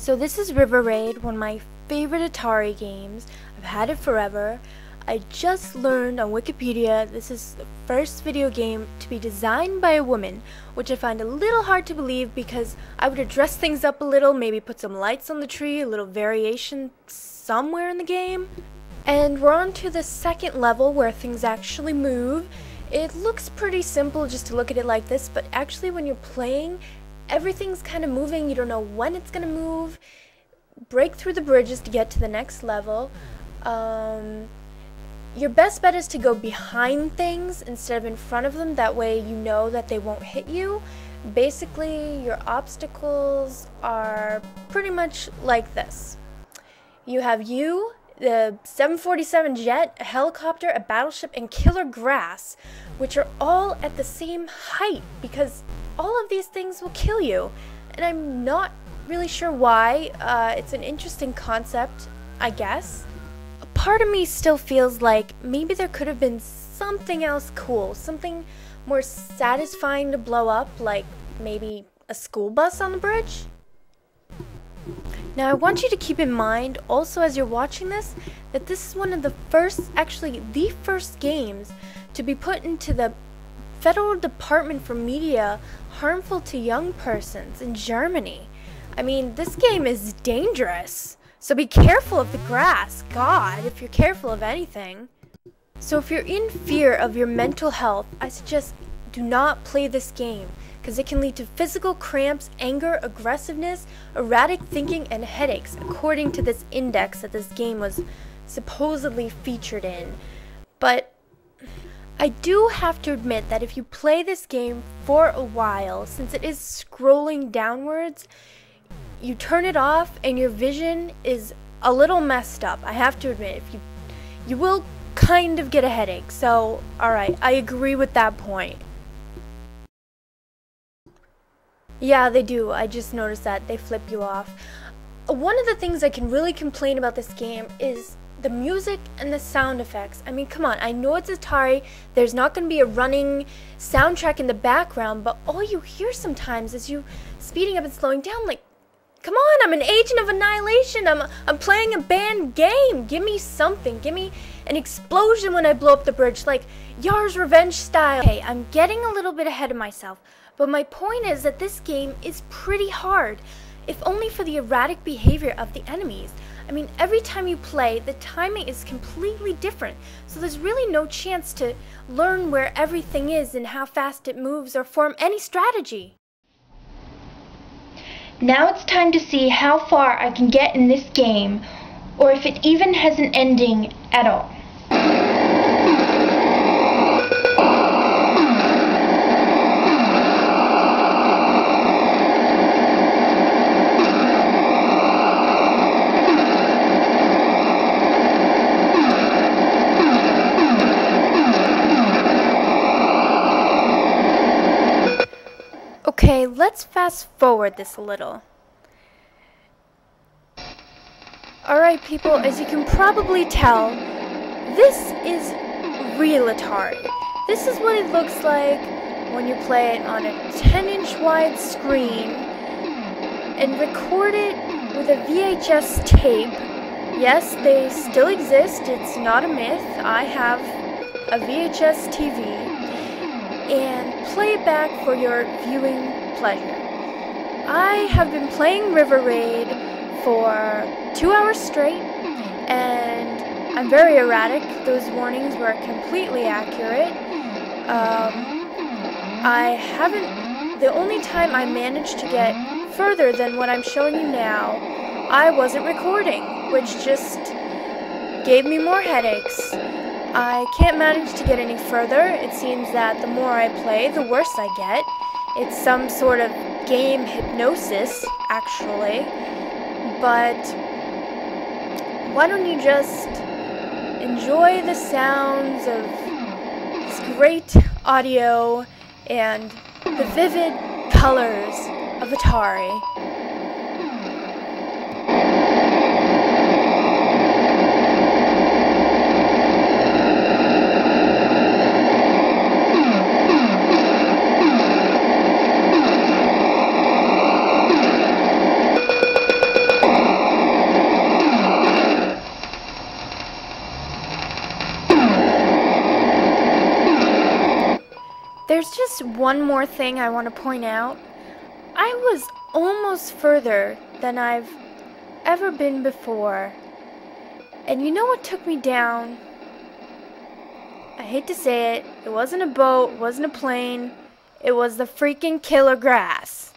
So this is River Raid, one of my favorite Atari games. I've had it forever. I just learned on Wikipedia this is the first video game to be designed by a woman, which I find a little hard to believe because I would have dressed things up a little, maybe put some lights on the tree, a little variation somewhere in the game. And we're on to the second level where things actually move. It looks pretty simple just to look at it like this, but actually when you're playing, everything's kind of moving. You don't know when it's going to move. Break through the bridges to get to the next level. Your best bet is to go behind things instead of in front of them. That way you know that they won't hit you. Basically, your obstacles are pretty much like this. You have the 747 jet, a helicopter, a battleship, and killer grass, which are all at the same height because all of these things will kill you. And I'm not really sure why. It's an interesting concept, I guess. A part of me still feels like maybe there could have been something else cool, something more satisfying to blow up, like maybe a school bus on the bridge. Now I want you to keep in mind also as you're watching this that this is one of the first, actually the first games to be put into the Federal Department for Media harmful to young persons in Germany. I mean, this game is dangerous, so be careful of the grass. God, if you're careful of anything. So if you're in fear of your mental health, I suggest do not play this game, because it can lead to physical cramps, anger, aggressiveness, erratic thinking, and headaches, according to this index that this game was supposedly featured in. But I do have to admit that if you play this game for a while, since it is scrolling downwards, you turn it off and your vision is a little messed up. I have to admit, you will kind of get a headache. So, alright, I agree with that point. Yeah, they do. I just noticed that. They flip you off. One of the things I can really complain about this game is the music and the sound effects. I mean, come on. I know it's Atari. There's not going to be a running soundtrack in the background, but all you hear sometimes is you speeding up and slowing down. Like, come on, I'm an agent of annihilation. I'm playing a banned game. Give me something. Give me an explosion when I blow up the bridge, like Yar's Revenge style. Okay, I'm getting a little bit ahead of myself. But my point is that this game is pretty hard, if only for the erratic behavior of the enemies. I mean, every time you play, the timing is completely different, so there's really no chance to learn where everything is and how fast it moves or form any strategy. Now it's time to see how far I can get in this game, or if it even has an ending at all. Okay, let's fast forward this a little. Alright people, as you can probably tell, this is real Atari. This is what it looks like when you play it on a 10-inch wide screen and record it with a VHS tape. Yes, they still exist, it's not a myth. I have a VHS TV. And play it back for your viewing pleasure. I have been playing River Raid for 2 hours straight, and I'm very erratic. Those warnings were completely accurate. The only time I managed to get further than what I'm showing you now, I wasn't recording, which just gave me more headaches. I can't manage to get any further. It seems that the more I play, the worse I get. It's some sort of game hypnosis, actually. But why don't you just enjoy the sounds of this great audio and the vivid colors of Atari. there's just one more thing I want to point out. I was almost further than I've ever been before. And you know what took me down? I hate to say it, it wasn't a boat, it wasn't a plane, it was the freaking killer grass.